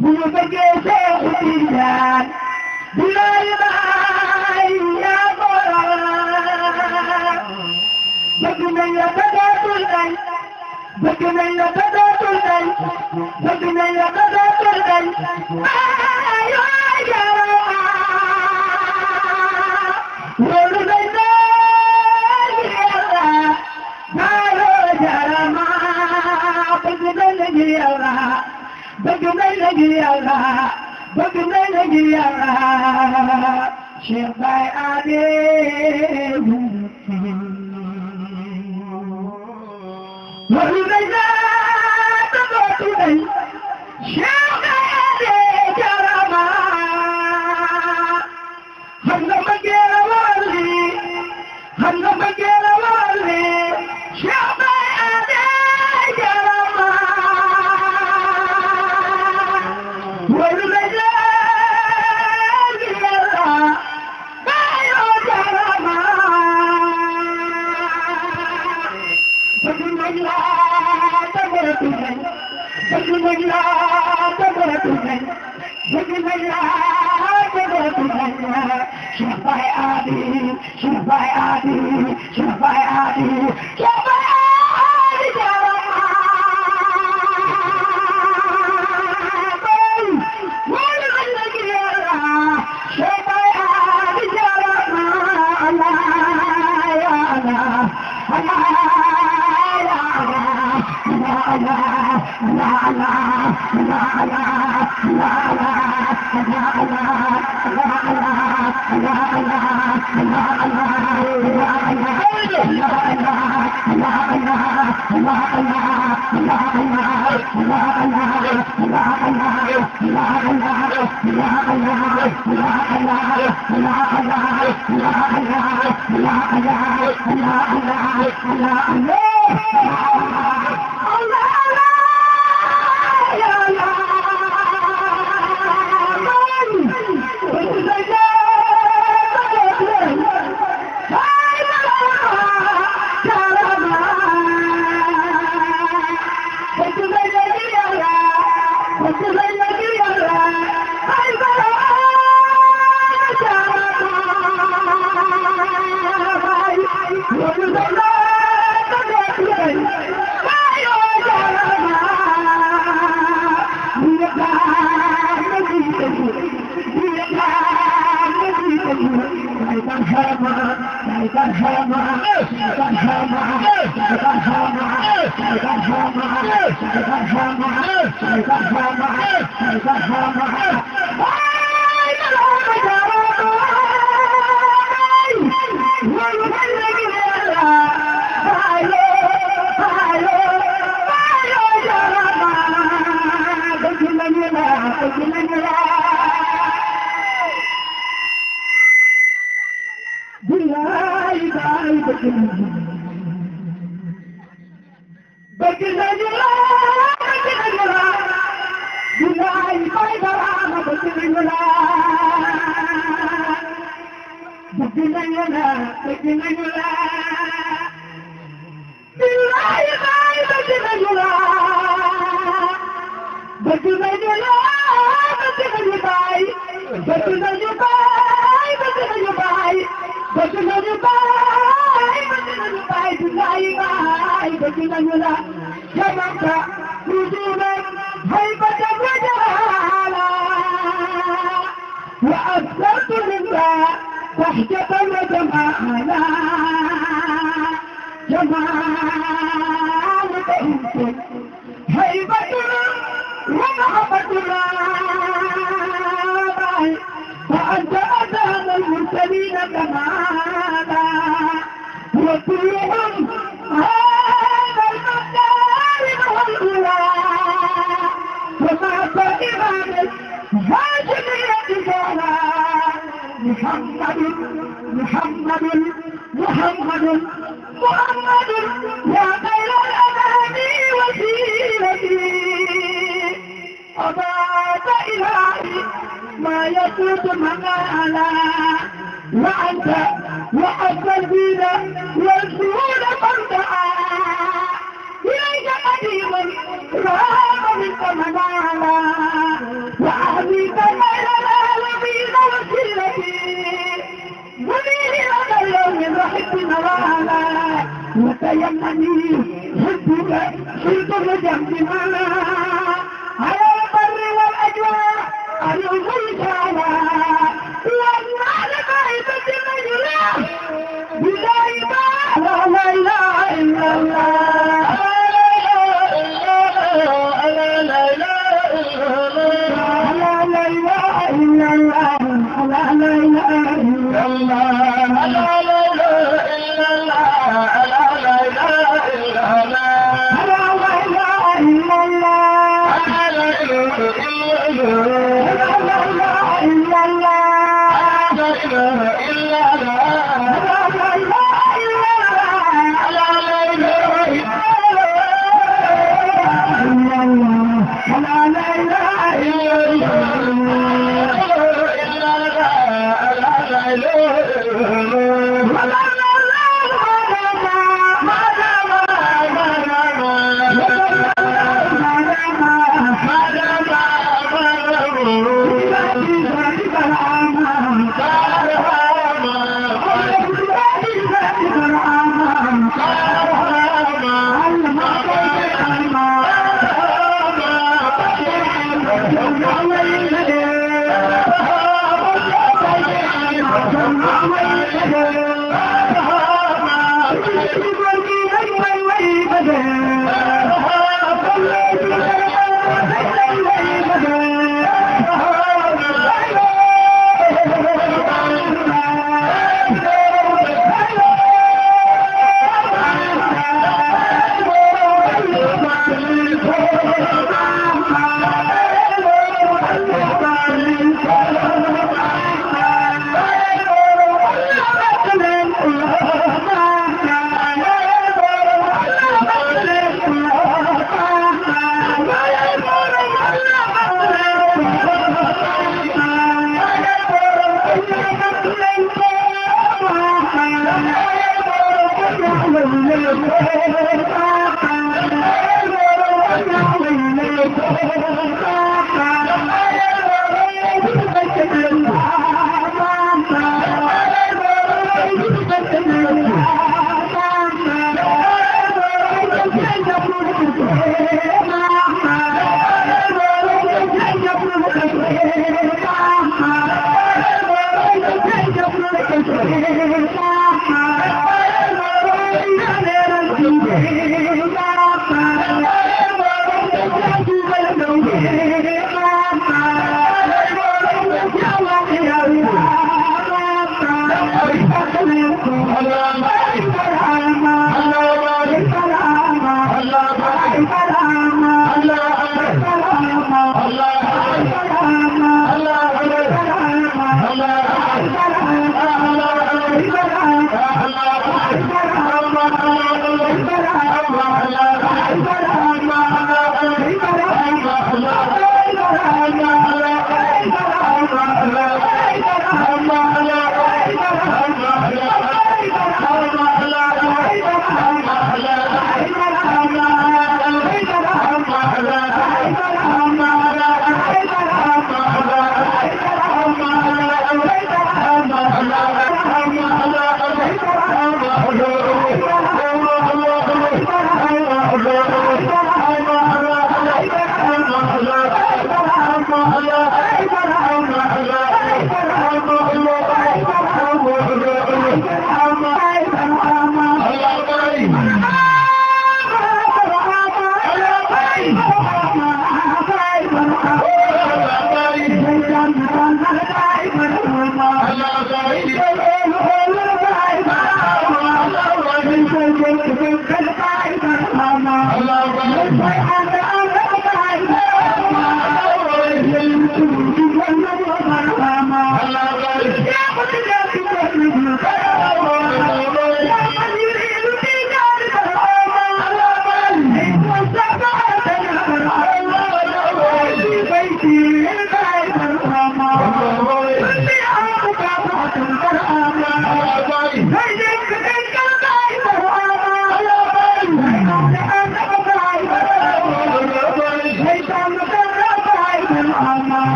بلبقي شيخ الإنسان بلا يبعي يا قرار بقنا يتدات الغي بقنا يتدات الغي بقنا يتدات الغي أيوة يا ولدنا يا ما رجع ما بقنا نجي الله بقنا نجي الله بقنا نجي الله شيخ باي عليه ولدنا تبعتني شيخ باي عليه جرما هلا مجينا والي هلا مجينا والي شيخ باي عليه جرما ولدنا شفاي عادي شفاي عادي شفاي عادي شفاي عادي شفاي عادي يمنني صرت جنبنا على البر والأجواء على الغيثانا والنعل غيبة المجرى بداية لا إله إلا الله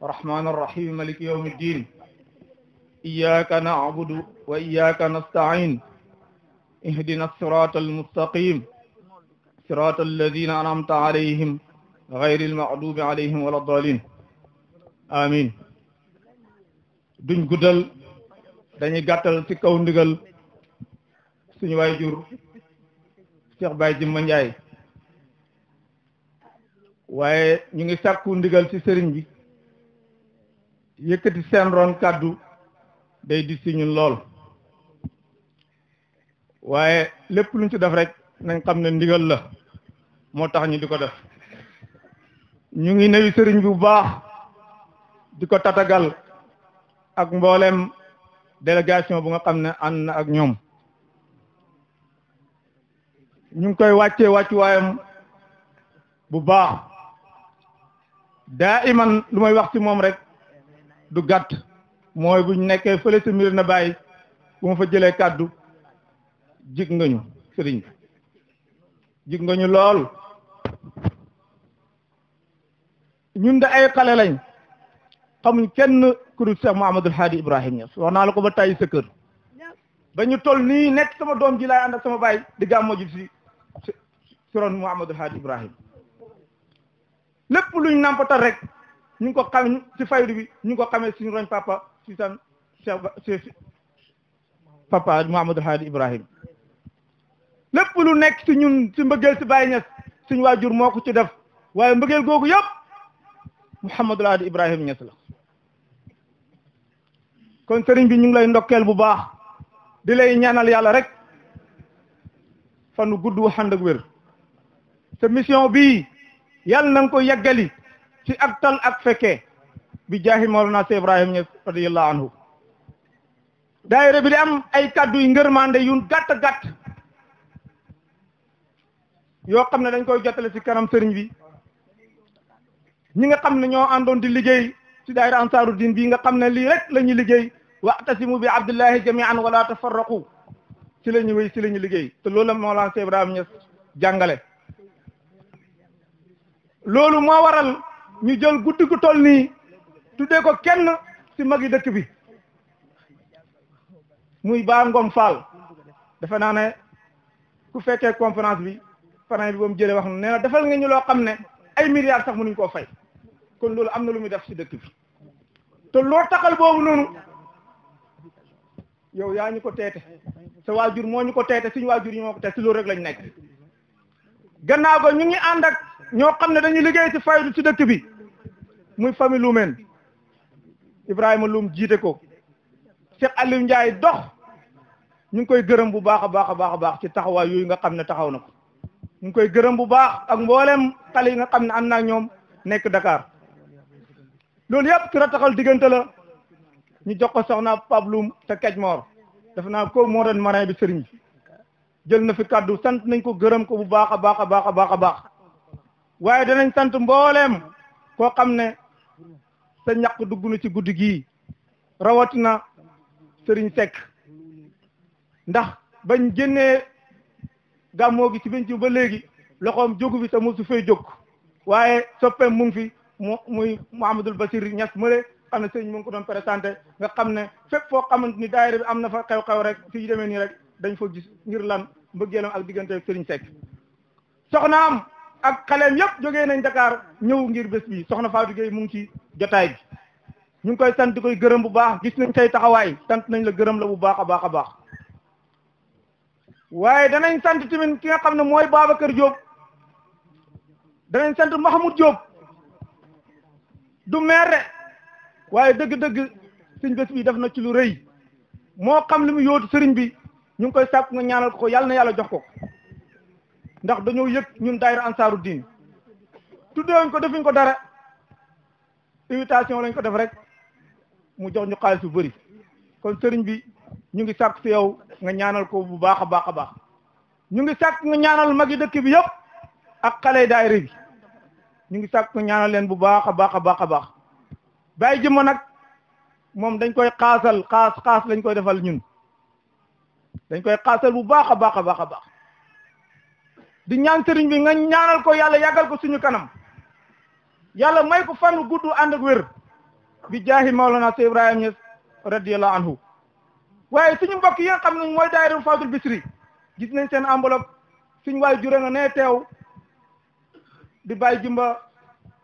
الرحمن الرحيم مالك يوم الدين إياك نعبد وإياك نستعين اهدنا الصراط المستقيم صراط الذين أنعمت عليهم غير المغضوب عليهم ولا الضالين آمين duñ guddal dañuy gàttal ci kaw ndigal suñu waajur Cheikh Baye Jimma Ndiaye waaye ñu ngi sàkku ndigal ci sëriñ bi yëkkati seen ron kàddu day di si ñun lool waaye lépp luñ ci def rek nañ xam ne ndigal la moo tax ñu di ko def ñu ngi nuyu sëriñ bi bu baax di ko tatagal ak mboolem délégation bu nga xam ne ànd na ak ñoom ñu ngi koy wàccee wàccuwaayam bu baax daa iman lu may wax ci moom rek du gàtt mooy buñ nekkee fële sa mbir na bàyyi bu ma fa jëlee kàddu jig nga ñu sëriñ bi jig nga ñu lool ñun de ay xale lañ xamuñ kenn ku dul Cheikh Mouhamadoul Hadi Ibrahim Niass wax naa la ko ba tàyyi sa kër ba ñu toll nii nekk sama doom ji laay ànd ak sama baay di gàmmoo ji si ron Mouhamadoul Hadi Ibrahim lépp luñ nampatal rek ñu ngi ko xam ci faydu bi ñu ngi ko xamee suñu roñ papa si san Cheikh papa Mouhamadoul Hadi Ibrahim lépp lu nekk ci ñun ci mbëggeel si Baye Niass suñu waajur moo ko ci def waaye mbëggeel googu yëpp Mouhamadoul Hadi Ibrahim Niass la kon sëriñ bi ñu ngi lay ndokkeel bu baax di lay ñaanal yàlla rek fanu gudd waxand ak wér sa mission bii yàlla na nga ko yeggali ci ak tal ak fekkee bi jaahi Mawlana Cheikh Ibrahim Niass radiyallahu anhu daayira bi di am ay kaddu yu ngërmande yu gàtt yoo xam ne dañ koy jottale ci kanam sëriñ bi ñi nga xam ne ñoo àndoon di liggéey ci daayira ansaaru diin bii nga xam ne lii rek la ñuy liggéey wa'tasimu bi abdillahi jami'an wala tafarraqu ci la ñu wéy ci la ñu liggéey te loolu la Mawlana Cheikh Ibrahim Niass jàngale loolu moo waral ñu jël guddi gu toll nii tuddee ko kenn ci magi dëkk bi muy Ba Ngom Fall defe naa ne ku fekkee conférence bi parrain bi ba mu jëlee wax nee na defal nga ñu loo xam ne ay milliards sax mënuñ koo fay kon loolu am na lu muy def ci dëkk bi te loo taxal boobu noonu yow yaa ñu ko teete sa waajur moo ñu ko teete suñu waajur yi moo ko teete ci loolu rek lañ nekk gannaaw ba ñu ngi ànd ak ñoo xam ne dañuy liggéey ci faydu ci dëkk bi muy famille Loumène Ibrahima Loum jiite ko Cheikh Aliou Ndiaye dox ñu ngi koy gërëm bu baax a baax ci taxawaay yooyu nga xam ne taxaw na ko ñu ngi koy gërëm bu baax ak mboolem xale yi nga xam ne am naa ñoom nekk Dakar loolu yëpp ci rataxal diggante la ñu jox ko soxna Pape Loum te Kejmor def naa ko moo doon marin bi sëriñ bi jël na fi kaddu sant nañ ko gërëm ko bu baax a baax waaye danañ sant mbooleem koo xam ne sa ñaq dugg na ci guddi gii rawatina sëriñ Seck ndax bañ génnee gàmmoo gi ci benn ci ba léegi loxoom jógu fi te mosu fay jóg waaye soppeem mu ngi fi muy Mouhamadoul Bachir Niass mële xam ne sëriñ mu ngi ko doon présenté nga xam ne fépp foo xamante ni daayira bi am na fa xew-xew rek fi demee nii rek dañ fa gis ngir lan mbëggeelam ak diggante ak sëriñ Seck soxnaam ak xaleem yëpp jógee nañ Dakar ñëw ngir bés bi soxna Fatou Gueye mu ngi ci jotaay bi ñu ngi koy sant di koy gërëm bu baax gis nañ say taxawaay sant nañ la gërëm la bu baax a baax waaye danañ sant tamit ki nga xam ne mooy Babacar Diop danañ sant Mahmoud Diop du maire waaye dëgg-dëgg suñ bés bi def na ci lu rëy moo xam li mu yóotu sëriñ bi ñu ngi koy sàkk nga ñaanal ko yàlla na yàlla jox ko ndax dañoo yëg ñun daayira ansaaru diin tuddeewuñ ko defuñ ko dara invitation lañ ko def rek mu jox ñu xaalis bu bëri kon sëriñ bi ñu ngi sàkk si yow nga ñaanal ko bu baax a baax ñu ngi sàkk nga ñaanal magi dëkk bi yëpp ak xale daayira bi ñu ngi sàkk nga ñaanal leen bu baax a baax Baye Jimma nag moom dañ koy xaas lañ koy defal ñun dañ koy xaasal bu baax a baax di ñaan sëriñ bi nga ñaanal ko yàlla yàggal ko suñu kanam yàlla may ko fan gudd ànd ak wér bi jaahi Mawlana Cheikh Ibrahim Niass radiyallahu anhu waaye suñu mbokk yi nga xam ne mooy daayira Fawdul Bisri gis nañ seen enveloppe suñu waay jure nga nee teew di Baye Jimba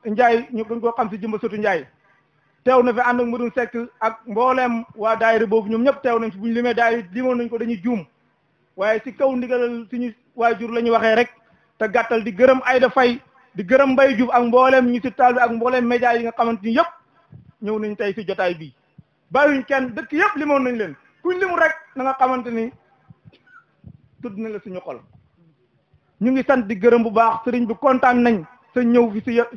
Ndiaye ñu gën koo xam si Jimba Sotu Ndiaye teew na fi ànd ak Modou Seck ak mbooleem waa daayira boobu ñoom ñëpp teew nañ fi bu ñu limee daayira limoon nañ ko dañuy juum waaye ci kaw ndigalal suñu waajur la ñu waxee rek te gàttal di gërëm Aïda Faye di gërëm Mbaye Diouf ak mbooleem ñi ci taal bi ak mbooleem média yi nga xamante ni yëpp ñëw nañ tey ci jotaay bii bàyyuñ kenn dëkk yëpp limoon nañ leen kuñ limu rek na nga xamante ni tudd na la suñu xol ñu ngi sant di gërëm bu baax sëriñ bi kontaan nañ sa ñëw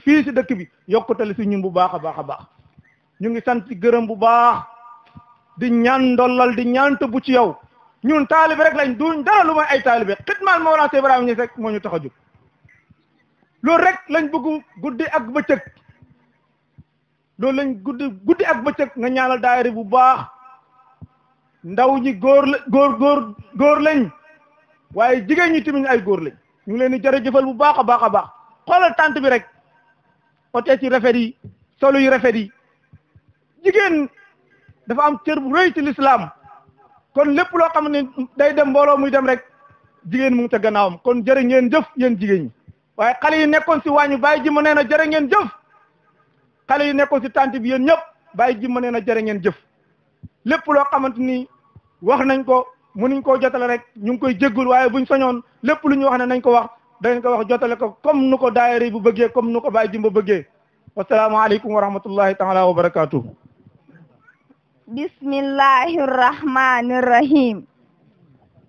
fii ci dëkk bi yokkutale ci ñun bu baax a baax a baax ñu ngi sant di gërëm bu baax di ñaan ndollal di ñaan tëbbu ci yow ñun taalibe rek lañ duñ dara lu may ay taalibe xitmaal Mawlana Cheikh Ibrahima Niass rek moo ñu tax a jóg loolu rek lañ bëgg guddi ak bëccëg loolu lañ guddi ak bëccëg nga ñaanal daayira bu baax ndaw ñi góor lañ waaye jigéen ñi tamit ay góor lañ ñu ngi leen di jërëjëfal bu baax a baax a baax xoolal tant bi rek hôtesse yi rafet yi solo yu rafet yi jigéen dafa am cër bu rëy ci l'islam kon lépp loo xam ne day dem mbooloo muy dem rek jigéen mu ngi ca gannaawam kon jërë ngeen jëf yéen jigéen ñi waaye xale yi nekkoon si wàññi bàyyi ji ma nee na jërë ngeen jëf xale yi nekkoon si tant bi yéen ñëpp bàyyi ji ma nee na jërë ngeen jëf lépp loo xamante ni wax nañ ko mënuñ koo jotale rek ñu ngi koy jéggul waaye buñ soñoon lépp lu ñu wax ne nañ ko wax dañ ko wax jotale ko comme nu ko daayira bu bëggee comme nu ko bàyyi jimba bëggee wasalaamaaleykum wa rahmatullahi taala wa barakatuh bismillahi rrahmani rrahim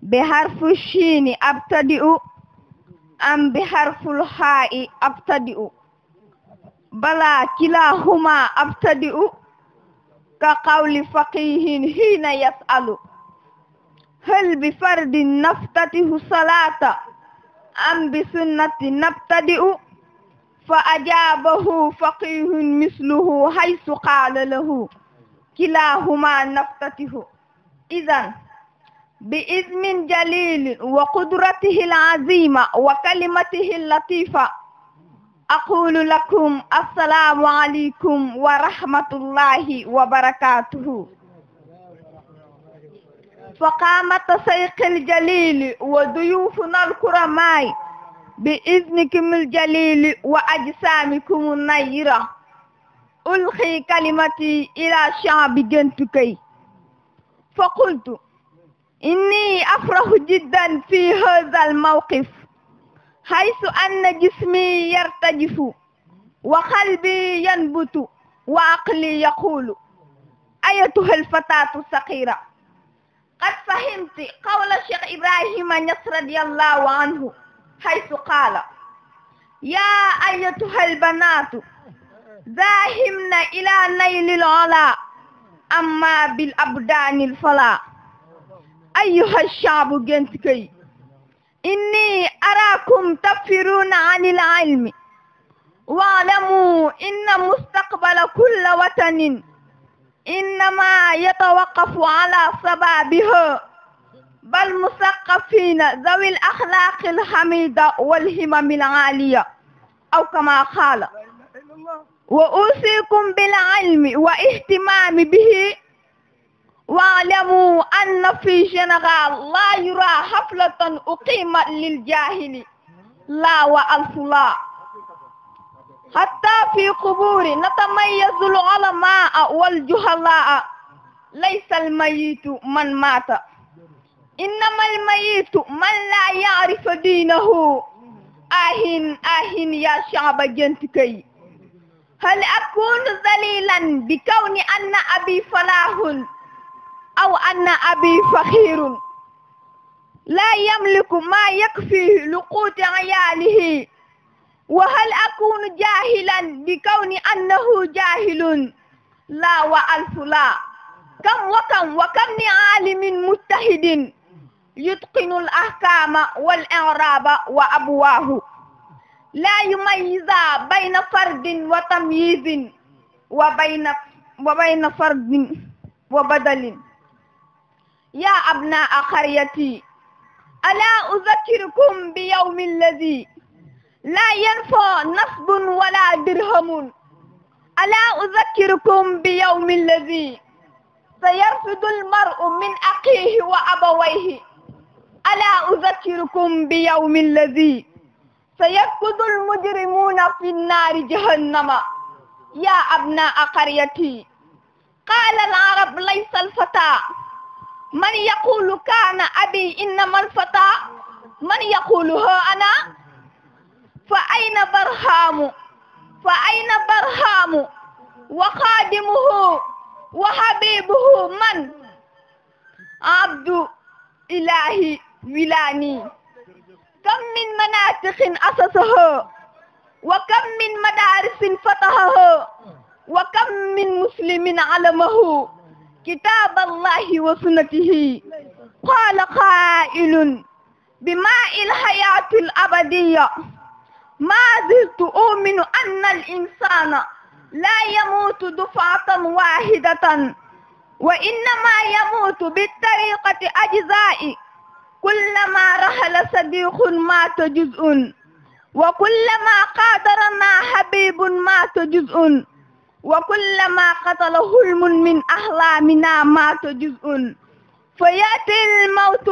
bi harfu shiini abtadi'u am bi harful haa'i abtadi'u bala kilahuma abtadi'u ka qawli faqihin hiina yas'alu hal bi fardin naftatihu salata am bi sunnati nabtadi'u fa ajabahu faqihun misluhu haysu qaala lahu kilahuma naftatihu idan bi izmin jalilin wa qudratihi al-azima wa kalimatihi al-latifa aqulu lakum assalamu alaykum wa rahmatullahi wa barakatuhu فقامت شيخ الجليل وضيوفنا الكرماء بإذنكم الجليل وأجسامكم النيرة ألقي كلمتي إلى شعب جنتكي فقلت إني أفرح جدا في هذا الموقف حيث أن جسمي يرتجف وقلبي ينبت وعقلي يقول أيتها الفتاة الصغيرة قد فهمت قول الشيخ إبراهيم نياس رضي الله عنه حيث قال يا أيتها البنات ذاهمن إلى نيل العلا أما بالأبدان الفلا أيها الشعب جنتكي إني أراكم تفرون عن العلم واعلموا إن مستقبل كل وطن إنما يتوقف على شبابها بل مثقفين ذوي الأخلاق الحميدة والهمم العالية أو كما قال وأوصيكم بالعلم واهتمام به واعلموا أن في سنغال لا يرى حفلة أقيمت للجاهل لا وألف لا حتى في قبور نتميز العلماء والجهلاء ليس الميت من مات إنما الميت من لا يعرف دينه آهن يا شعب جنتكي هل أكون ذليلا بكون أن أبي فلاح أو أن أبي فخير لا يملك ما يكفي لقوت عياله وهل أكون جاهلا بكون أنه جاهل لا وألف لا كم من عالم مجتهد يتقن الأحكام والإعراب وأبواه لا يميز بين فرد وتمييز وبين فرد وبدل يا أبناء قريتي ألا أذكركم بيوم الذي لا ينفع نصب ولا درهم ألا أذكركم بيوم الذي سيرفض المرء من أخيه وأبويه ألا أذكركم بيوم الذي سيركض المجرمون في النار جهنم يا أبناء قريتي قال العرب ليس الفتى من يقول كان أبي إنما الفتى من يقول ها أنا فأين برهام وخادمه وحبيبه من عبد إلهي ولاني كم من مناطق أسسها وكم من مدارس فتحها وكم من مسلم علمه كتاب الله وسنته قال قائل بماء الحياة الأبدية ما زلت أؤمن أن الإنسان لا يموت دفعة واحدة وإنما يموت بالطريقة أجزاء كلما رحل صديق مات جزء وكلما قادرنا حبيب مات جزء وكلما قتل حلم من أحلامنا مات جزء فيأتي الموت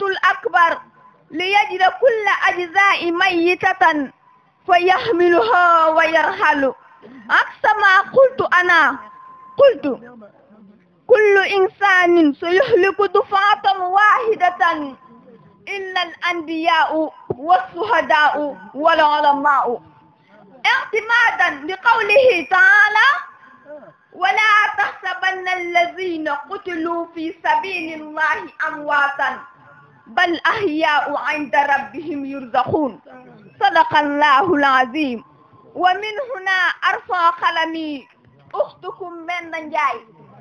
الأكبر ليجد كل أجزاء ميتة فيحملها ويرحل عكس ما قلت أنا قلت كل إنسان سيهلك دفعة واحدة إلا الأنبياء والشهداء والعلماء اعتمادا لقوله تعالى ولا تحسبن الذين قتلوا في سبيل الله أمواتا بل أحياء عند ربهم يرزقون صدق الله العظيم. ومن هنا أرفع قلمي أختكم من نجاي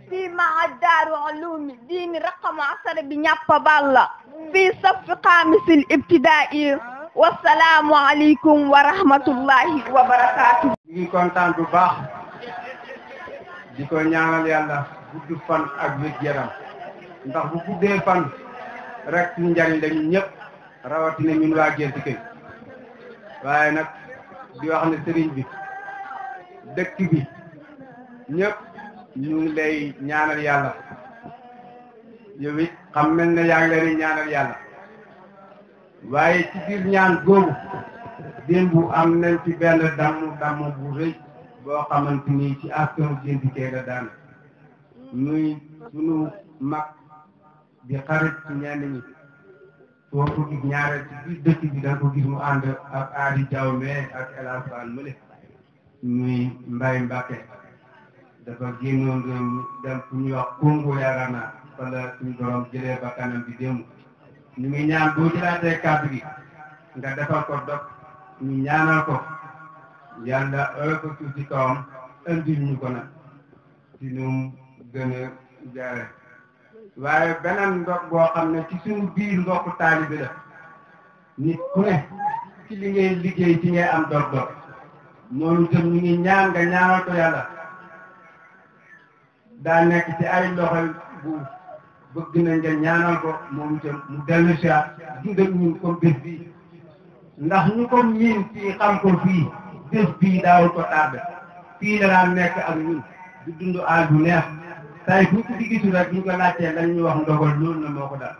في معهد دار علوم دين رقم 10 بنيابة بالله في صف خامس الابتدائي والسلام عليكم ورحمة الله وبركاته. ñu kontaan bu baax di ko ñaanal yàlla gudd fan ak wér yaram ndax bu guddee fan rek suñu njariñ la ñun ñëpp rawatina ñun waa Gént Kay waaye nag di wax ne sëriñ bi dëkk bi ñëpp ñu ngi lay ñaanal yàlla yow it xam nañ ne yaa ngi leen di ñaanal yàlla waaye ci biir ñaan googu démb am nañ ci benn damm bu rëy boo xamante ni ci askanu Gént Kay la daan muy sunu mag di xarit ci ñenn ñi foo ko gis ñaareel ci biir dëkk bi da nga ko gis mu ànd ak Adi Diaw mais ak El Hadj Fall Mële muy Mbaye Mbacke dafa génnoon réew mi dem fu ñuy wax Congo yaakaar naa fa la suñu borom jëlee ba kanam bi démb ñu ngi ñaan boo jëlaatee kàddu gi nga defal ko dog ñu ñaanal ko yàlla ëllëg ko suuf ci kawam indil ñu ko nag ci nu mu gën a jaare waaye beneen ndog boo xam ne ci suñu biir mbokku taalibe la nit ku ne ci li ngay liggéey ci ngay am dog-dog moom itam ñu ngi ñaan nga ñaanal ko yàlla daa nekk ci ay loxo bu bëgg nañ nga ñaanal ko moom itam mu dellu si waat dundal ñun comme bés bii ndax ñu ko miin fii xam ko fii bés bii daawul ko tardé fii la daan nekk ak ñun di dund aal bu neex tay bu ko di gisu rek ñu ko laajtee dañ ñu wax ndogal loolu na moo ko dal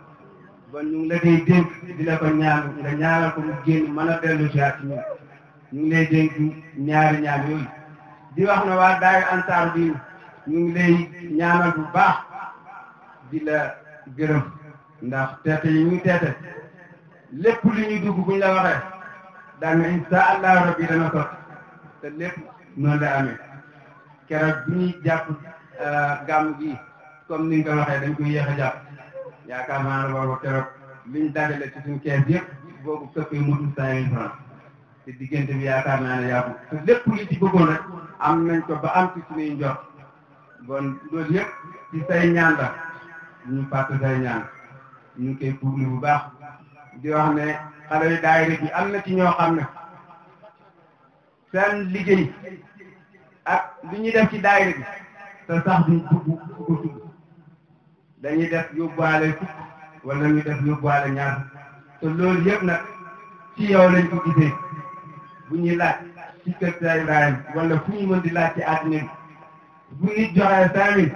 bon ñu ngi la koy dénk di la ko ñaan nga ñaanal ko mu génn mën a dellu si waat ñun ñu ngi lay dénk ñaari ñaan yooyu di wax na waa daay ansaar bi ñu ngi lay ñaanal bu baax di la gërëm ndax teete yi ñu teete lépp li ñuy dugg buñ la waxee daan na insha allah rabbi dana sot te lépp noonu la amee keroog bi ñuy jàpp gàmm gi comme ni nga ko waxee dañ koy yéex a jàpp yaakaar naa ne boobu keroog liñ dagale ci suñu kees yëpp boobu këppee mutul 5 000 francs te diggante bi yaakaar naa ne yàqu te lépp li ci bëggoon rek am nañ ko ba am ci suñuy njort bon loolu yëpp ci say ñaan la ñu fàtte say ñaan ñu ngi koy publi bu baax di wax ne xale yu daayira bi am na ci ñoo xam ne seen liggéey ak li ñuy def ci daayira bi te sax duñ dugg fu ko tudd dañuy def yóbbuwaale fukk wala ñu def yóbbuwaale ñaar te loolu yëpp nag ci yow lañ ko gisee bu ñuy laaj ci kër Sa Ibrahima wala fu ñu mën di laaj ci àddina bi bu nit joxee 5000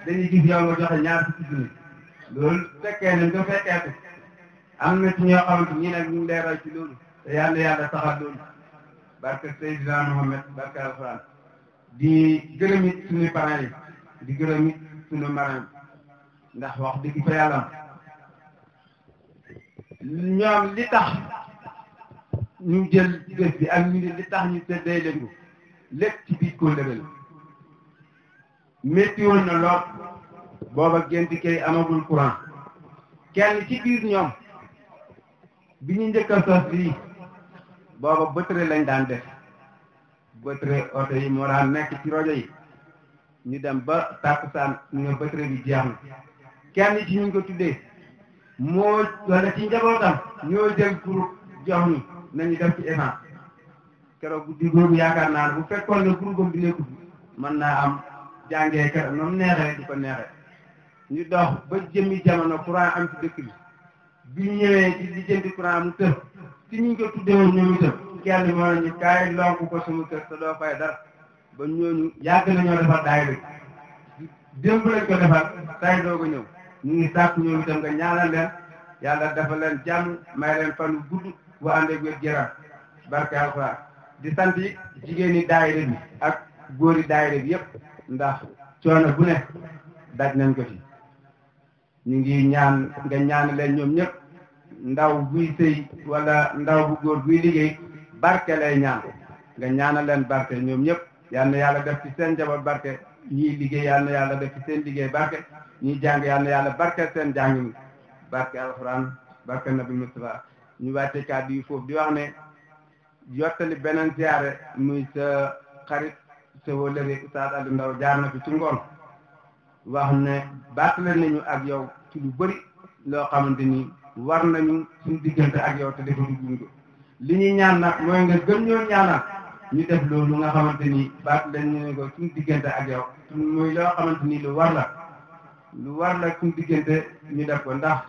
dañuy gis yow nga joxe ñaar fukki junni loolu fekkee nañ ko fekkee ko am na ci ñoo xamante ñi nag ñu ngi lay roy ci loolu te yàlla saxal loolu barke Seydina Muhammad barke alxuraan di gërëm it suñu parents yi di gërëm it suñu marraine ndax wax dëgg fa yàlla ñoom li tax ñu jël bés bi ak ñu li tax ñu tëddee leen ko lépp ci biir kóllëre la métti woon na lool booba gént kay amagul courant kenn ci biir ñoom bi ñu njëkk a sos lii booba bëtëre lañ daan def bëtëre oto yi moo daan nekk ci rajo yi ñu dem ba tàkkusaan ñu ne bëtëre bi jeex na kenn ci ñu ko tuddee moo wala ci njabootam ñoo jël pour jox ñu nañu def ci essence keroog guddi googu yaakaar naa ne bu fekkoon ne groupe bi nekkul mën naa am jàngee keroog noonu neexee di ko neexee ñu dox ba jëmmi jamono courant am ci dëkk bi bi ñu ñëwee ci di jëndi courant mu tëb ci ñu ko tuddee woon ñoom itam kenn moo ne ñu kaay lonk ko sama kër te doo fay dara ba ñooñu yàgg nañoo defar daay rek démb lañ ko defar tay doo ko ñëw ñu ngi sàkk ñoom itam nga ñaanal leen yàlla dafa leen jàmm may leen fan gudd bu ànd ak wér yaram barke alxuraan di sant jigéen ñi daayira bi ak góori daayira bi yëpp ndax coono bu ne daj nañ ko ci ñu ngi ñaan nga ñaan leen ñoom ñëpp ndaw buy sëy wala ndaw bu góor buy liggéey barke lay ñaan nga ñaanal leen barke ñoom ñëpp yal na yàlla def ci seen njaboot barke ñiy liggéey yal na yàlla def ci seen liggéey barke ñiy jàng yal na yàlla barke seen jàng mi barke alxuraan barke nabi Mustafa ñu wàcce kàddu yi foofu di wax ne yottali beneen ziyaare muy sa xarit sa wóllëre Oustaz Aliou Ndao jaar na fi ci ngoon wax ne baatale nañu ak yow ci lu bëri loo xamante ni war nañu suñu diggante ak yow te defa dugguñ ko li ñuy ñaan nag mooy nga gën ñoo ñaanal ñu def loolu nga xamante ni baatale nañu ko suñu diggante ak yow muy loo xamante ni lu war la suñu diggante ñu def ko ndax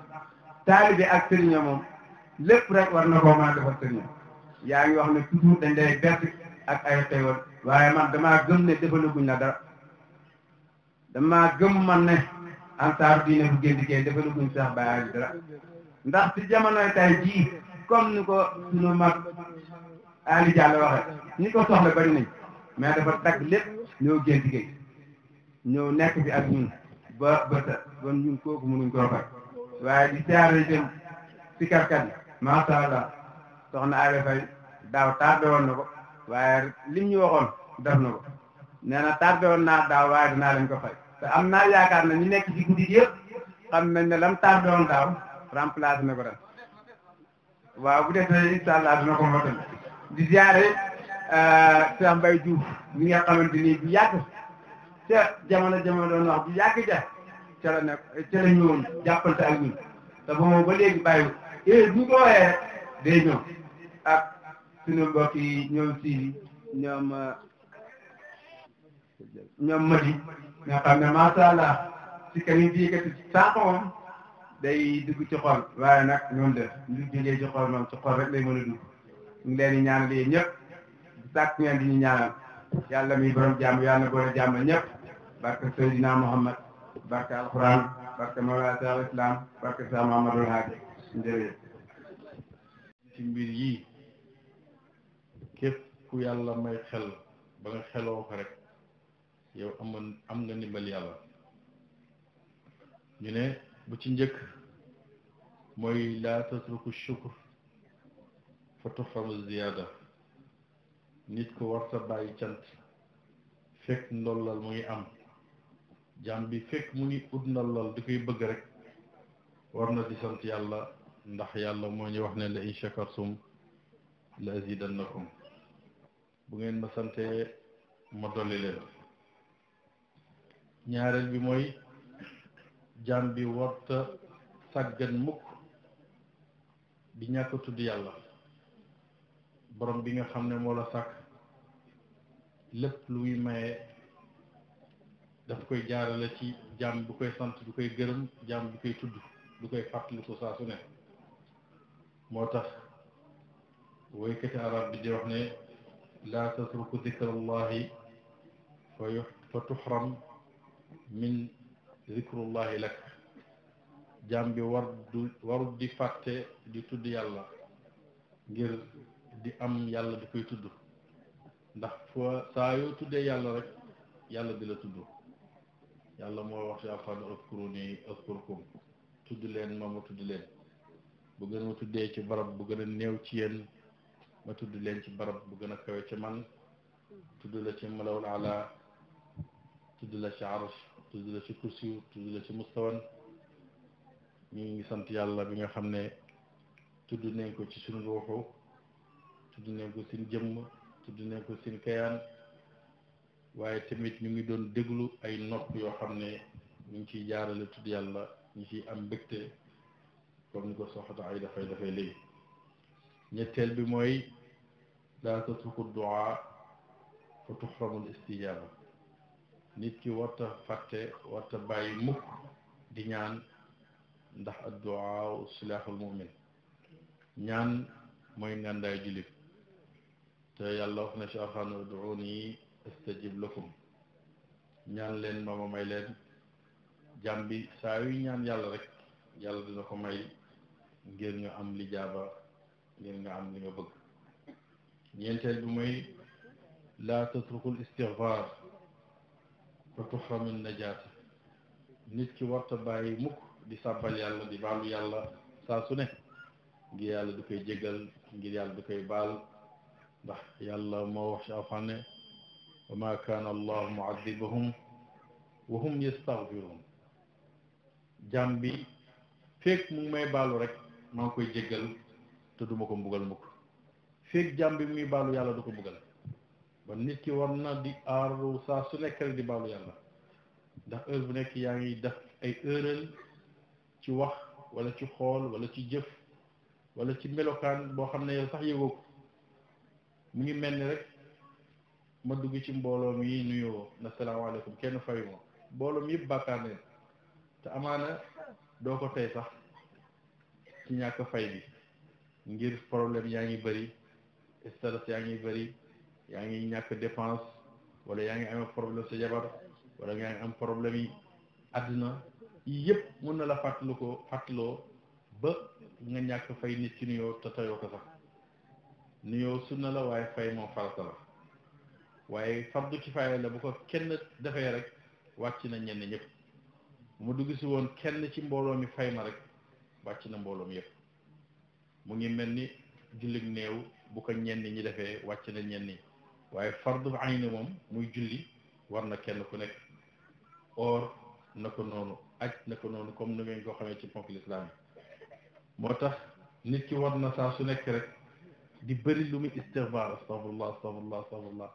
taalibe ak sëriñam moom lépp rek war na koo mën a defal sëriñam yaa ngi wax ne toujours dañ lay bett ak ay xéewal waaye man damaa gëm ne defalaguñ la dara damaa gëm man ne Ansaaru Diine bu Géndikee defalaguñ sax bàyyi dara ndax ci jamonoy tay jii comme ni ko sunu mag Ali Diallo waxe ñi ko soxla bari nañ mais dafa dagg lépp ñëw Géndikee ñëw nekk bi ak ñun ba bon ñun kooku mënuñ koo fay waaye di siyaare dem si karkat yi masha Allah soxna Aïda Faye daaw tardé woon na ko waaye lim ñu waxoon def na ko nee na tardé woon naa daaw waaye dinaa leen ko fay te am naa yaakaar ne ñu nekk ci guddi gi yëpp xam nañ ne lam tardé woon daaw remplacé na ko ren waaw bu defee incha allah dina ko motal di ziare Cheikh Mbaye Diouf mi nga xamante ni bu yàgg ca jamono doon wax bu yàgg ca la nekk ca la ñëwoon jàppante ak ñun te boobu ba léegi bàyyi bu ñu ko waxee rek day ñëw ak suñu mbokk yi ñoom si ñoom Madi nga xam ne macha allah si kanam bii kat sànq moom day dugg ci xol waaye nag ñoom de lu jógee ci xol moom ci xol rek lay mën a dugg ñu ngi leen di ñaanal yéen ñëpp sàkk ngeen di ñu ñaanal yàlla mi borom jàmm yàlla boole jàmm ñëpp barke Seydina Muhammad barke alquran barke Mawlana Cheikh Islam barke Cheikh Mahamadul Hadi njëriñ ci mbir yii képp ku yàlla may xel ba nga xeloo ko rek yow am nga ndimbal yàlla ñu ne bu ci njëkk mooy laa tatruku shukr fa tuxramu ziyaada nit ko war sa bàyyi cant fekk ndollal mu ngi am jaam bi fekk mu ngi ut ndollal di koy bëgg rek war na di sant yàlla ndax yàlla moo ñu wax ne la in shakartum la azidannakum bu ngeen ma santee ma dolli leen ñaareel bi mooy jaam bi warta sàggan mukk di ñàkk tudd yàlla borom bi nga xam ne moo la sàkk lépp luy maye daf koy jaarale ci jaam bu koy sant du koy gërëm jaam bu koy tudd du koy fàttaliku saa su ne moo tax woykati arab bi di wax ne laa tatruku zikrallahi fa tuxram min zikrullahi lak jaam bi warul di fàtte di tudd yàlla ngir di am yàlla di koy tudd ndax fa saa yoo tuddee yàlla rek yàlla di la tudd yàlla moo wax ci alxuraan uzkuruni uzkurkum tudd leen ma tudd leen bu gën ma tuddee ci barab bu gën a néew ci yéen ma tudd leen ci barab bu gën a kawe ci man tudd la ci malawul ala tudd la ci arsh tudd la ci kursiyu tudd la ci mustawan ñu ngi sant yàlla bi nga xam ne tudd nañ ko ci suñu ruuxu tudd nañ ko seen jëmm tudd nañ ko seen kayaan waaye tamit ñu ngi doon déglu ay nopp yoo xam ne ñu ngi ciy jaarale tudd yàlla ñu ciy am mbégte comme ni ko soxata ay dafay léegi ñetteel bi mooy laa tatruku du'a fa tuxramul istijaaba nit ki warta fàtte warta bàyyi mukk di ñaan ndax addu'a silaaxul mu'min ñaan mooy ngàndaay jullit te yàlla wax na ci alxuraan ud'uuni astajib lakum ñaan leen ma may leen jàmm bi saa yu ñaan yàlla rek yàlla dina ko may ngir nga am lijaaba ngir nga am li nga bëgg ñeenteel bi mooy laa tatrukul istigfaar fa tuxramu najaat nit ki warta bàyyi mukk di sàbbal yàlla di baalu yàlla saa su ne ngir yàlla du koy jégal ngir yàlla du koy baal ndax yàlla moo wax ci alxuraan ne wa ma kaana allahu mu'addibahum wa hum yastaghfiruun jàmm bi feek mu ngi may baalu rek maa ngi koy jégal te duma ko mbugal mukk feek jàmm bi muy baalu yàlla du ko mbugal ba nit ki war na di aaru saa su nekk rek di baalu yàlla ndax heure bu nekk yaa ngi def ay erreur ci wax wala ci xool wala ci jëf wala ci melokaan boo xam ne yow sax yëgoo ko mu ngi mel ni rek ma dugg ci mbooloo mi nuyoo na salaamaaleykum kenn fayu ma mbooloo mi yëpp bàkkaar neen te amaana doo ko tey sax ci ñàkk fay bi ngir problème yaa ngi bëri stress yaa ngi bëri yaa ngi ñàkk dépense wala yaa ngi am problème sa jabar wala yaa ngi am problème yi àddina yëpp mën na la fàttaloo ba nga ñàkk fay nit ci nuyoo te tayoo ko sax nuyoo sunna la waaye fay moom farata la waaye fardu kifaaya la bu ko kenn defee rek wàcc na ñenn ñëpp mu dugg si woon kenn ci mbooloo mi fay ma rek wàcc na mbooloo mi yëpp mu ngi mel ni jullit néew bu ko ñenn ñi defee wàcc na ñenn ñi waaye fardu ayni moom muy julli war na kenn ku nekk or na ko noonu aj na ko noonu comme ni ngeen ko xamee ci ponk lislaam yi moo tax nit ki war na saa su nekk rek di bëri lu muy istighfar astaghfirullah astaghfirullah astaghfirullah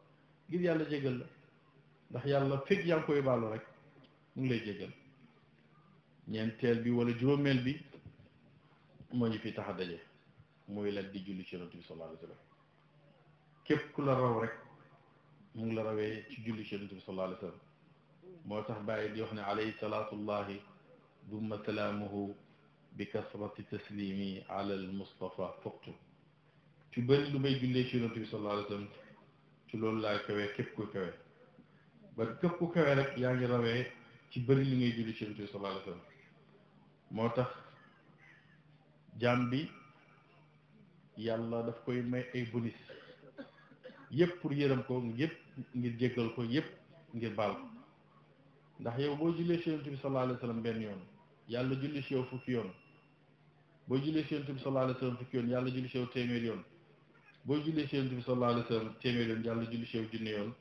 ngir yàlla jégal la ndax yàlla fekk yaa ngi koy baalu rek mu ngi lay jégal ñeenteel bi wala juróomeel bi moo ñu fi tax a daje muy la di julli ci yonent bi sallallahu alayhi wa sallam képp ku la raw rek mu ngi la rawee ci julli ci yonent bi sallallahu alayhi wa sallam moo tax bàyyi di wax ne alayhi salaatullahi dumma salaamuhu bi kasrati taslimi ala al mustafa fuqtu ci bëri lu may jullee ci yonent bi sallallahu alayhi wa sallam ci loolu laay kawee képp ku kawee ba képp ku kawee rek yaa ngi rawee ci bëri li ngay julli ci yonent bi sallallahu alayhi wa sallam moo tax jaam bi yàlla daf koy may ay bonus yëpp pour yërëm ko yëpp ngir jéggal ko yëpp ngir baal ko ndax yow boo jullee ci yonent bi sallallahu alayhi wa sallam benn yoon yàlla julli ci yow fukki yoon boo jullee ci yonent bi sallallahu alayhi wa sallam fukki yoon yàlla julli ci yow téeméer yoon boo jullee ci yonent bi sallallahu alayhi wa sallam téeméer yoon yàlla julli ci yow junne yoon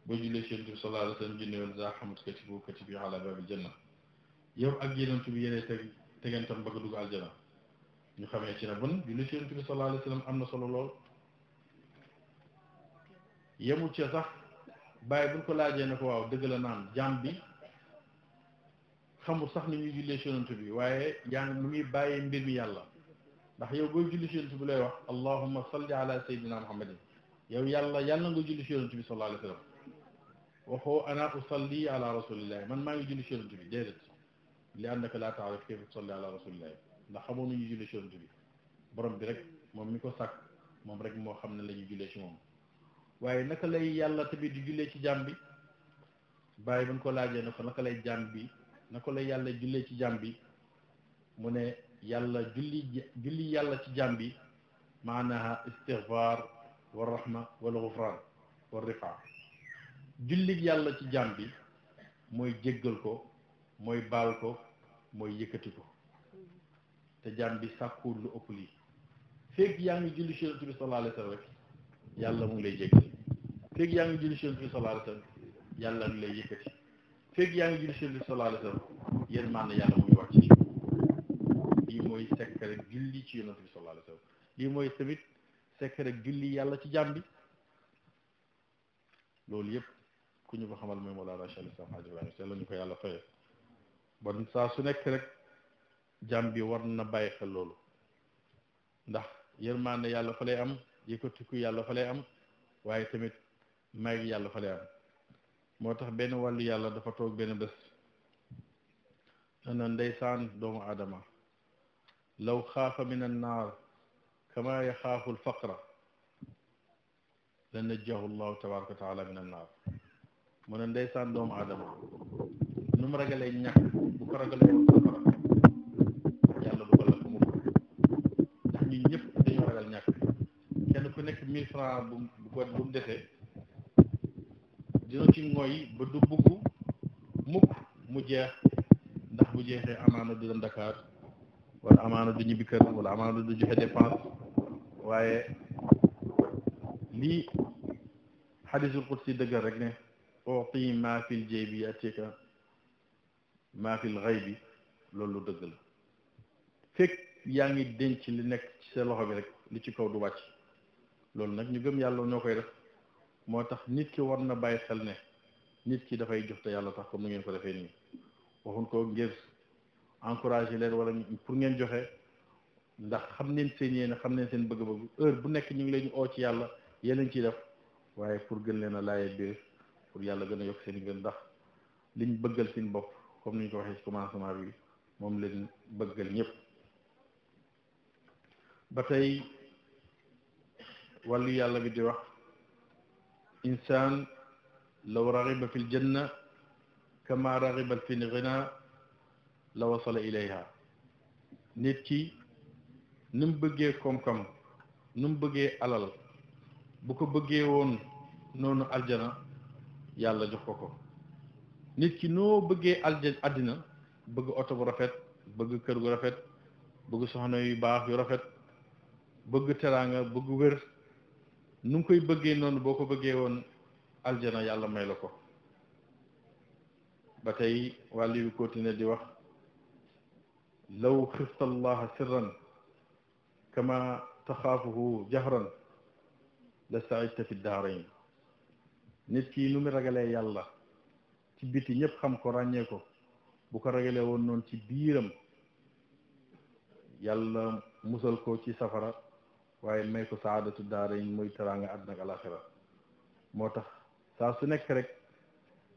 boo jullee ci yonent bi sallallahu alayhi wa sallam junne yoon za xamut katibu katibi ala babil janna yow ak yonent bi yéenee tegantam bëgg a dugg aljana ñu xamee ci ne bon julli ci yonent bi sallallahu alayhi wa sallam am na solo lool yemul ci sax bàyyi buñ ko laajee ne ko waaw dëgg la naan jaam bi xamul sax ni ñuy jullee ci yonent bi waaye yaa ngi mu ngi bàyyee mbir mi yàlla ndax yow booy julli ci yonent bi lay wax allahumma salli ala sayyidina muhammadin yow yàlla nga julli ci yonent bi sallallahu alayhi wa sallam waxoo ana usalli ala rasulillahi man maa ngi julli ci yonent bi déedéet li annaka laa taarif kayfa tusalli ala rasulillahi ndax xamoo nu ñuy jullee ci yonent bi borom bi rek moom mi ko sàkk moom rek moo xam ne la ñuy jullee ci moom waaye naka lay yàlla tamit di jullee ci jaam bi bàyyi buñ ko laajee ne ko naka lay yàlla jullee ci jaam bi mu ne yàlla julli yàlla ci jaam bi maanaha istighfar wa rahma wal ghufran wa rifa jullit yàlla ci jaam bi mooy jéggal ko mooy baal ko mooy yëkkati ko te jaam bi sàkkuwul lu ëpp lii feeg yaa ngi julli ci Yonent bi sallallahu alayhi wa sallam rek yàlla mu ngi lay jéggal feeg yaa ngi julli ci Yonent bi sallallahu alayhi wa sallam yàlla ngi lay yëkkati feeg yaa ngi julli ci Yonent bi sallallahu alayhi wa sallam yéen maan na yàlla mu ngi wàcc ci lii mooy secret julli ci Yonent bi sallallahu alayhi wa sallam lii mooy tamit secret julli yàlla ci jaam bi loolu yëpp ku ñu ko xamal mooy Mawlana Cheikh Islam Hadji Ibrahima Niass la ñu ko yàlla fayee bon saa su nekk rek jaam bi war na bàyyi xel loolu ndax yërmande yàlla fa lay am yëkkatiku yàlla fa lay am waaye tamit may yàlla fa lay am moo tax benn wàllu yàlla dafa toog benn bés na ndeysaan doomu aadama law xaafa min an naar kama yaxaafu alfaqra la najjahu llahu tabaraka wa taala min an naar mu ne ndeysaan doomu aadama nu mu ragalee ñàkk bu ko ragalee woon safara yàlla du ko lakk mukk ndax ñun ñëpp dañoo ragal ñàkk kenn ku nekk 1000 francs bu mu desee dina ci ngooy ba du bugg mukk mu jeex ndax bu jeexee amaana du dem Dakar wala amaana du ñibbi kër wala amaana du joxe dépense waaye lii xadisul qudsi dëggal rek ne uti maa fil jaybi atika maa fil ghaybi loolu dëgg la fekk yaa ngi denc li nekk ci sa loxo bi rek li ci kaw du wàcc loolu nag ñu gëm yàlla ñoo koy def moo tax nit ki war na bàyyi xel ne nit ki dafay jox te yàlla tax comme nu ngeen ko defee nii waxuñ ko ngir encourager leen wala pour ngeen joxe ndax xam neen seen yéene xam neen seen bëgg-bëgg heure bu nekk ñu ngi leen ñu oo ci yàlla yéen ciy def waaye pour gën leen a laaye biir pour yàlla gën a yokk seen gën ndax liñ bëggal seen bopp comme ni ñu ko waxee ci commencement bi moom leen bëggal ñëpp ba tey wàllu yàlla bi di wax insaan law raxiba fi ljanna kama raxiba fi lghina la wasala ilayha nit ki ni mu bëggee koom-koom ni mu bëggee alal bu ko bëggee woon noonu aljana yàlla jox ko ko nit ki noo bëggee àddina bëgg oto bu rafet bëgg kër gu rafet bëgg soxna yu baax yu rafet bëgg teraanga bëgg wér nu ngi koy bëggee noonu boo ko bëggee woon aljana yàlla may la ko ba tey wàllu yu continuer di wax law xifta allaha sirran kama taxaafuhu jahran la saidta fi daarayn nit ki nu mu ragalee yàlla ci biti ñëpp xam ko ràññee ko bu ko ragalee woon noonu ci biiram yàlla musal ko ci safara waaye may ko saadatu daarayn muy teraanga àddina ak alaxira moo tax saa su nekk rek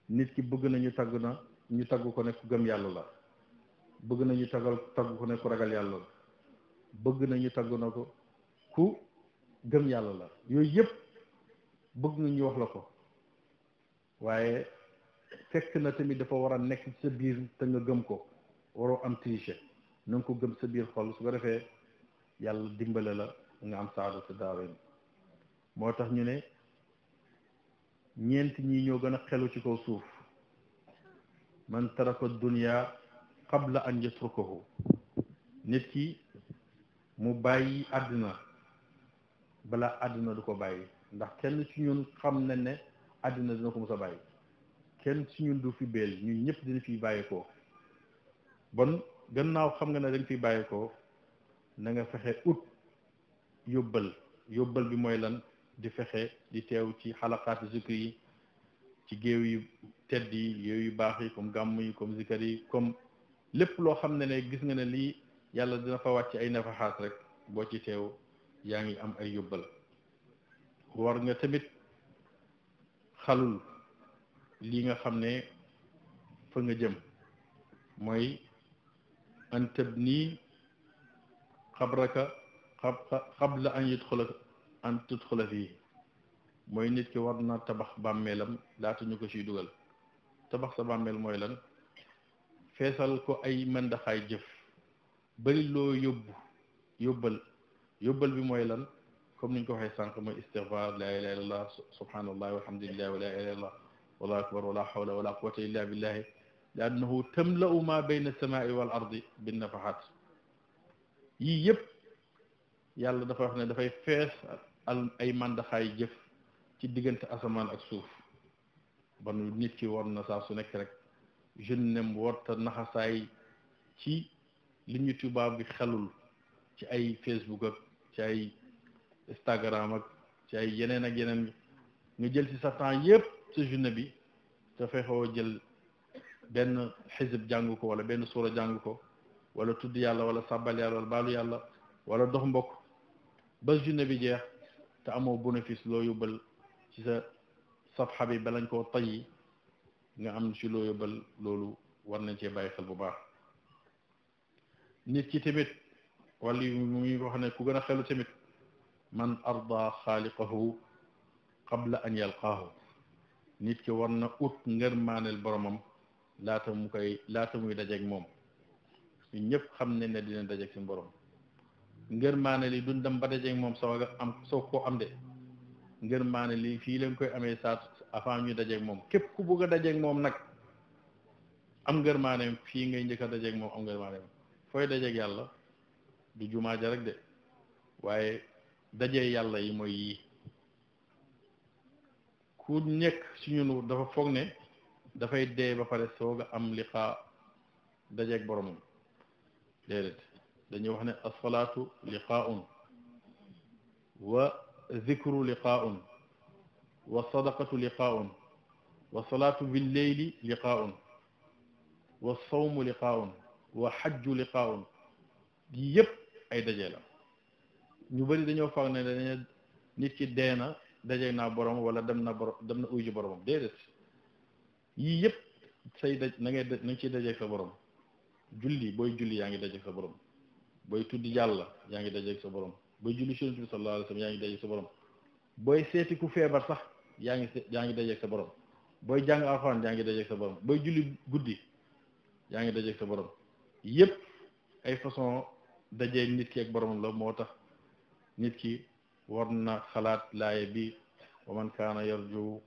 nit ki bëgg nañu tagg ko ne ku gëm yàlla la bëgg nañu tagg ko ne ku ragal yàlla la bëgg nañu tagg na ko ku gëm yàlla la yooyu yëpp bëgg nga ñu wax la ko waaye fekk na tamit dafa war a nekk ci sa biir te nga gëm ko waroo am triche na nga ko gëm sa biir xol su ko defee yàlla dimbale la nga am saadatu daarayn moo tax ñu ne ñeent ñi ñoo gën a xelu ci kaw suuf man taraka dunya qabla an yatrukahu nit ki mu bàyyi àddina balaa àddina du ko bàyyi ndax kenn ci ñun xam na ne àddina dina ko mos a bàyyi kenn ci ñun du fi beel ñun ñëpp dina fi bàyyi ko bon gannaaw xam nga ne dañ fi bàyyi ko na nga fexe ut yóbbal bi mooy lan di fexe di teew ci xalaqaati zikr yi ci géew yu tedd yi géew yu baax yi comme gàmm yi comme zikar yi comme lépp loo xam ne gis nga ne lii yàlla dina fa wàcc ay nafaxaat rek boo ci teew yaa ngi am ay yóbbal war nga tamit xalul lii nga xam ne fa nga jëm mooy an tabni xabraka qabla an tudxula fii mooy nit ki war na tabax bàmmeelam laata ñu ko ciy dugal tabax sa bàmmeel mooy lan feesal ko ay mandaxaay jëf bari loo yóbbal bi mooy lan comme niñ ko waxee sànq mooy istighfar la ilaha illallah subhanallah walhamdulillah wa la ilaha illallah wallahu akbar wala hawla wala quwwata illa billahi li annahu tamla'u ma bayna as-samaa'i wal ardi bin nafahat yii yëpp yàlla dafa wax ne dafay fees ay mandaxaay jëf ci diggante asamaan ak suuf ba nu nit ki war na saa su nekk rek jeune nem warta naxasaay ci li ñu tubaab bi xelul ci ay Facebook ak ci ay Instagram ak ci ay yeneen ak yeneen nga jël ci sa temps yëpp sa journée bi te fexoo jël benn xisib jàng ko wala benn suura jàng ko wala tudd yàlla wala sàbbal yàlla wala baalu yàlla wala dox mbokk ba journée bi jeex te amoo bénéfice loo yóbbal ci sa safxa bi balañ koo tayyi nga am ci loo yóbbal loolu war nañ cee bàyyi xel bu baax nit ki tamit wala mu ngi wax ne ku gën a xelu tamit man arda xaaliqahu qabla an yalqaahu nit ki war na ut ngërmaaneel boromam laata muy dajeeg moom ñun ñëpp xam ne ne dina dajeeg seen borom ngërmaaneel yi duñ dem ba dajeeg moom soo koo am de ngërmaaneel yi fii lañ koy amee saat avant ñu dajeeg moom képp ku bëgg a dajeeg moom nag am ngërmaaneem fii ngay njëkk a dajeeg moom am ngërmaaneem fooy dajeeg yàlla du jumaa ja rek de waaye dajee yàlla yi mooy yii ku nekk si ñun dafa foog ne dafay dee ba pare soog a am liqaa dajeeg boromam déedéet dañuy wax ne asalaatu liqaaun wa zikru liqaaun wa sadaqatu liqaaun wa salaatu billeyli liqaaun wa sawmu liqaaun wa xajju liqaaun yi yëpp ay daje la ñu bëri dañoo foog ne dañu nit ki dee na dajeeg naa borom wala dem na uy ji boromam déedéet yii yëpp say daj na nga ciy dajeeg sa borom julli booy julli yaa ngi dajeeg sa borom booy tuddi yàlla yaa ngi dajeeg sa borom booy julli ci Yonent bi sallallahu alayhi wa sallam yaa ngi dajeeg sa borom booy seeti ku feebar sax yaa ngi dajeeg sa borom booy jàng alxuraan yaa ngi dajeeg sa borom booy julli guddi yaa ngi dajeeg sa borom yëpp ay façon dajee nit ki ak boromam la moo tax nit ki war na xalaat laaye bi wa man kaana yarju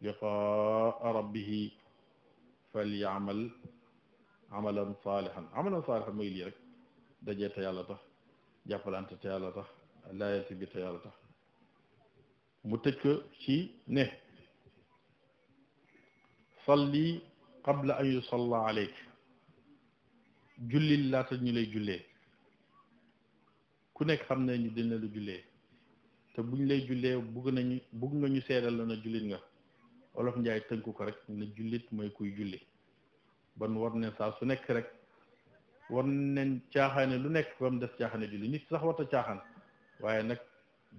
liqaa rabbihi falyamal amalan saalihan mooy lii rek dajee te yàlla tax jàppalante te yàlla tax laayati bi te yàlla tax mu tëj ko ci ne salli qabla an yusalla alayk jullil laata ñu lay jullee ku nekk xam ne ñu dina la jullee te buñ lay jullee bugg nga ñu seedal la na jullit nga olof njaay tënku ko rek ne jullit mooy kuy julli ban war ne saa su nekk rek war nañ caaxaane lu nekk ba mu des caaxaane julli nit sax warta caaxaan waaye nag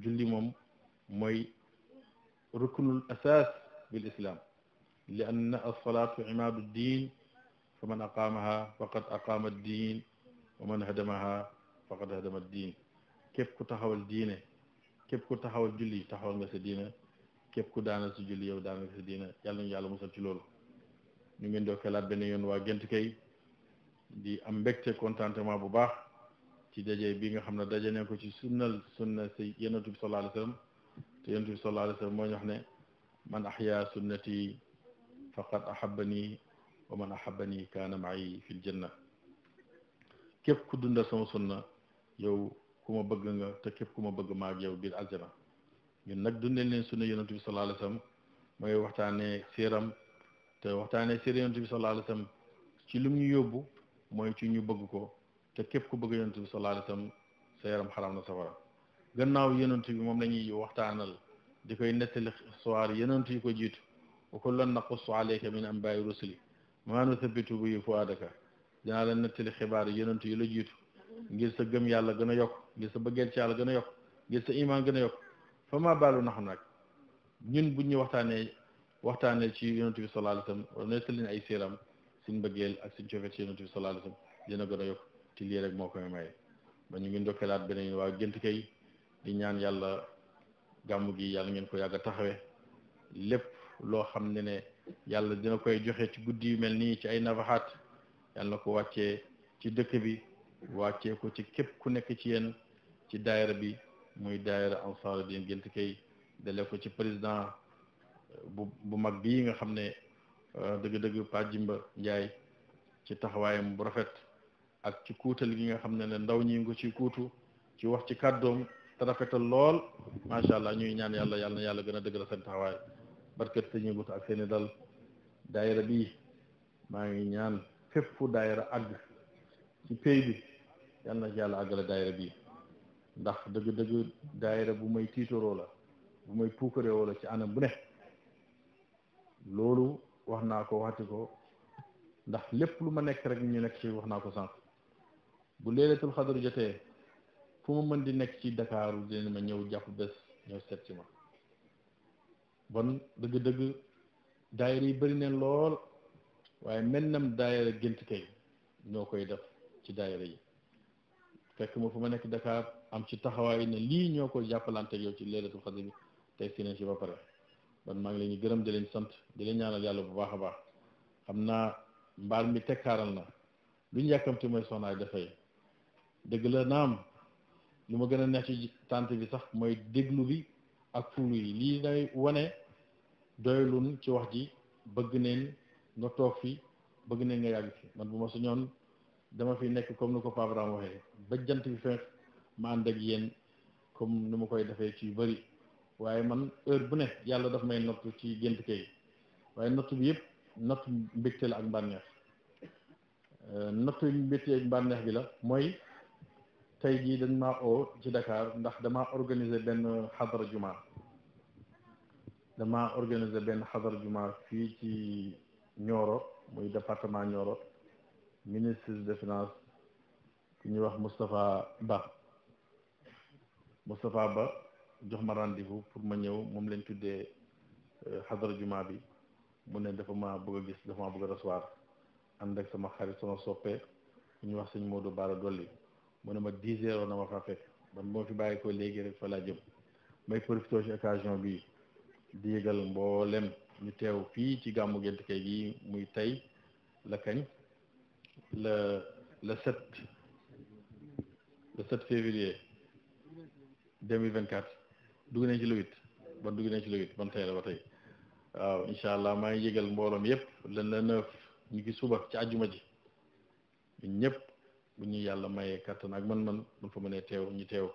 julli moom mooy ruknul asas bil islam li anna as-salaatu imaadu diin fa man aqaamaha faqad aqaama diin wa man hadamaha faqad hadama diin képp ku taxawal diine képp ku taxawal julli taxawal nga sa diine képp ku daanal sa julli yow daanal nga sa diine yàlla ñu yàlla musal ci loolu ñu ngeen doo xelaat benn yoon waa Gént Kay di am mbégte contentement bu baax ci daje bi nga xam ne daje ne ko ci sunna si Yonent bi sallallahu alayhi wa sallam te Yonent bi sallallahu alayhi wa sallam moo ñu wax ne man ahya sunnati faqad ahabbani wa man ahabbani kaana ma'i fil janna képp ku dundal sama sunna yow ku ma bëgg nga te képp ku ma bëgg maa ak yow biir aljana ñun nag dundal leen sunna Yonent bi sallallahu alayhi wa sallam mooy waxtaanee siiram te waxtaanee siira Yonent bi sallallahu alayhi wa sallam ci lu ñu yóbbu mooy ci ñu bëgg ko te képp ku bëgg Yonent bi sallallahu alayhi wa sallam sa yaram xaram na safara gannaaw Yonent bi moom la ñuy waxtaanal di koy nettali soir Yonent yi ko jiitu wa kullan naqussu alayka min anbaa'i rusuli maa nuthabbitu bihi fu'aadaka dinaa la nettali xibaar Yonent yi la jiitu ngir sa gëm yàlla gën a yokk ngir sa bëggeel ci yàlla gën a yokk ngir sa iman gën a yokk fa maa baalu nax nag ñun buñ ñu waxtaanee ci Yonent bi sallallahu alayhi wa sallam wala nettali leen ay siiram suñ bëggeel ak suñ cofet ci Yonent bi sallallahu alayhi wa sallam dina gën a yokk ci lii rek moo koy maye ba ñu ngi ndokkeelaat beneen waa Gént Kay di ñaan yàlla gàmmu gi yàlla ngeen ko yàgg a taxawee lépp loo xam ne yàlla dina koy joxe ci guddi yu mel nii ci ay nafaxaat yàlla na ko wàccee ci dëkk bi wàccee ko ci képp ku nekk ci yéen ci daayira bi muy daayira Ansaar Din Gént Kay dale ko ci président bu mag bii nga xam ne dëgg-dëgg Pa Jimba Njaay ci taxawaayam bu rafet ak ci kuutal gi nga xam ne ndaw ñi ngi ci kuutu ci wax ci kàddoom te rafetal lool macha allah ñuy ñaan yàlla na yàlla gën a dëgëral seen taxawaay barket te ñu gut ak seeni dal daayira bi maa ngi ñaan fépp fu daayira àgg ci pays bi yal na ci yàlla àggale daayira bi ndax dëgg-dëgg daayira bu may tiitoroo la bu may puukarewoo la ci anam bu ne loolu wax naa ko waxati ko ndax lépp lu ma nekk rek ñu nekk ci wax naa ko sànq bu leelatul xadar jotee fu ma mën di nekk ci Dakaaru dina ma ñëw jàpp bés ñëw seet ci ma bon dëgg-dëgg daayira yi bëri neen lool waaye mennam daayira Gént Kay ñoo koy def ci daayira yi fekk ma fu ma nekk Dakar am ci taxawaay ne lii ñoo koy jàppalante yow ci leelatul xadar bi tey si nañ ci ba pare bon maa ngi leen di gërëm di leen sant di leen ñaanal yàlla bu baax a baax xam naa mbaal mi tekkaaral na lu ñu yàkkamti mooy soxnaay dafay dëgg la naam lu ma gën a neex ci tànt bi sax mooy déglu bi ak fuulu yi lii day wane doylun ci wax ji bëgg neen nga toog fi bëgg neen nga yàgg fi man bu ma suñoon dama fi nekk comme ni ko Pape Abraham waxee ba jant bi fenk ma ànd ak yéen comme ni ma koy defee ci yu bëri waaye man heure bu ne yàlla daf may nottu ci Gént Kay waaye nottu bi yëpp nottu mbégte la ak mbànneex nottu mbégte ak mbànneex bi la mooy tey jii dañ maa oo ci Dakar ndax damaa organiser benn xadara juma fii ci Nioro muy département Nioro ministre des finances ku ñuy wax Moustapha Ba jox ma rendez-vous pour ma ñëw moom lañ tuddee xadara juma bi mu ne dafa ma bëgg a gis dafa ma bëgg a recevoir ànd ak sama xarit sama soppe ku ñuy wax sëñ Modou Bara Dolli mu ne ma 10 heures na ma fa fekk man moo fi bàyyi ko léegi rek fa laa jëm may profité ci occasion bi di yëgal mboolem ñu teew fii ci gàmmu Gént Kay gi muy tey la kañ le 7 février 2024 dugg nañ ci le 8 ban dugg nañ ci le 8 ban tey la ba tey waaw incha allah maa ngi yëgal mbooloom yëpp le 9 ñu ngi suba ci àjjuma ji ñun ñëpp bu ñu yàlla mayee kattan ak man bu fa mënee teew ñu teew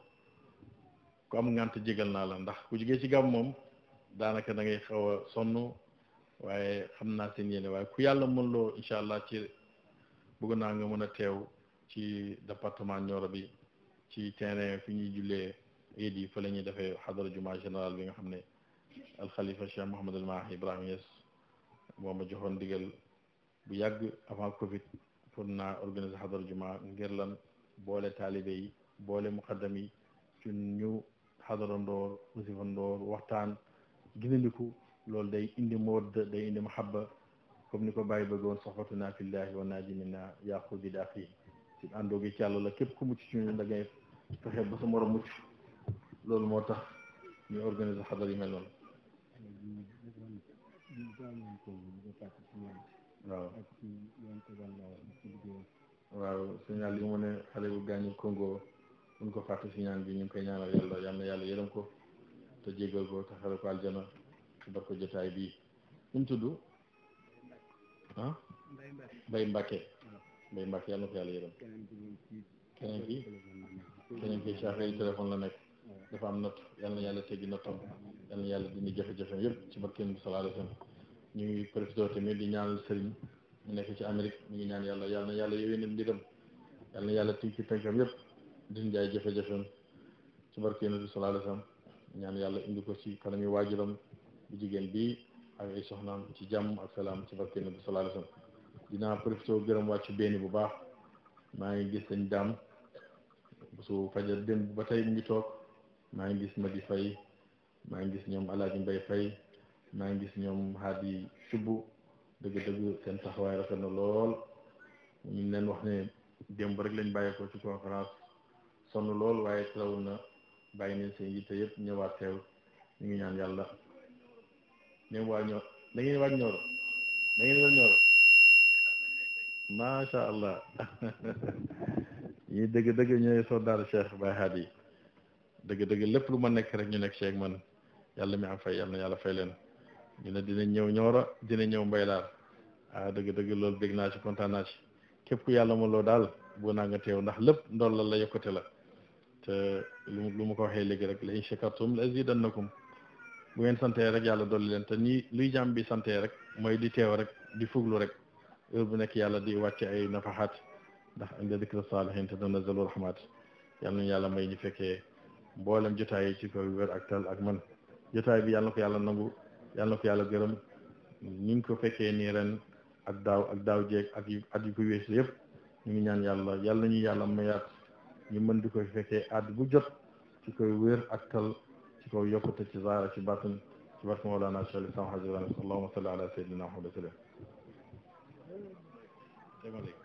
ku am ngànt jégal naa la ndax ku jigee ci gàmm moom daanaka da ngay xaw a sonn waaye xam naa seen yéene waaye ku yàlla mën loo incha allah ci bëgg naa nga mën a teew ci département Nioro bi ci terrain fi ñuy jullee iid yi fa la ñuy defee xadara juma général bi nga xam ne alxalifa Cheikh Mouhamad al Mahi Ibrahima Niass moo ma joxoon digal bu yàgg avant Covid pour naa organiser xadara juma ngir lan boole taalibe yi boole muqaddam yi ci ñu xadara ndoor wasifa ndoor waxtaan ginandiku loolu day indi mawadda day indi mahabba comme ni ko bàyyi bëggoon soxbatuna fillahi wa naaji minna yaqul bi daa fii ci àndoo gi ci yàlla la képp ku mucc ci ñun da ngay fexe ba sa morom mucc loolu moo tax ñu organiser xadar yi mel noonu waaw signal yi mu ne xale bu gaañu Congo buñ ko fàtte si ñaan bi ñu ngi koy ñaanal yàlla yal na yàlla yërëm ko te jégal ko te xale ko aljana ci barko jotaay bii ñu mu tudd ah Mbay Mbàkke yàlla na ko yàlla yërëm keneen ki saafara yi téléphone la nekk dafa am natt yal na yàlla teggi nattam yal na yàlla dindi jafe-jafe yëpp ci barkeen bi sallallahu alayhi wa sallam ñu ngi profité tamit di ñaanal sëriñ ñu nekk ci Amérique ñu ngi ñaan yàlla yal na yàlla yowénal mbiram yal na yàlla tig ci tënkam yëpp dindi ay jafe-jafem ci barkeen bi sallallahu alayhi wa sallam ñaan yàlla indi ko ci kanami waajuram bu jigéen bi ak ay soxnaam ci jàmm ak salaam ci barkeen bi sallallahu alayhi wa sallam dinaa profité gërëm wàccu benn bu baax maa ngi gis sëñ daam su fajar démb ba tey mu ngi toog maa ngi gis Madi Fay maa ngi gis ñoom Alaaji Mbay Fay maa ngi gis ñoom Hadi Subu dëgg-dëgg seen taxawaay rafet na lool ñu leen wax ne démb rek lañ bàyyeekoo ci conférence sonn lool waaye teewul na bàyyi neen seen yitte yëpp ñëwaat teew ñu ngi ñaan yàlla ñoom waa ñoo da ngeen waaj Nioro da ngeen war Nioro macha allah ñii dëgg-dëgg ñooy soldaar Cheikh Baye Hadi dëgg-dëgg lépp lu ma nekk rek ñu nekk Cheikh man yàlla mi am fay yàlla na yàlla fay leen ñu ne dinañ ñëw Nioro dinañ ñëw Mbaylaar dëgg-dëgg loolu bég naa ci kontaan naa ci képp ku yàlla ma loo daal boo naa nga teew ndax lépp ndool la yokkute la te lu ma ko waxee léegi rek la in shakartum la azidannakum bu ngeen santee rek yàlla dolli leen te nii luy jàmm bi santee rek mooy di teew rek di fuglu rek heure bu nekk yàlla di wàcce ay nafaxaat ndax inda dikra saalihin tatanazzalu rahmat yàlla nañu yàlla may ñu fekkee mboolem jotaay yi ci ko wér ak tal ak man jotaay bi yàlla na ko yàlla nangu yàlla na ko yàlla gërëm ni ñu ko fekkee nii ren ak daaw jeeg ak at yu ko weesu yëpp ñu ngi ñaan yàlla nañu yàlla mayaat ñu mën di koy fekkee at bu jot ci koy wér ak tal ci kaw yokkute ci zaahir ci baatin ci barke Mawlana Cheikh al-Islam Hadji Ibrahima allahumma salli ala sayyidina Muhammad wa sallam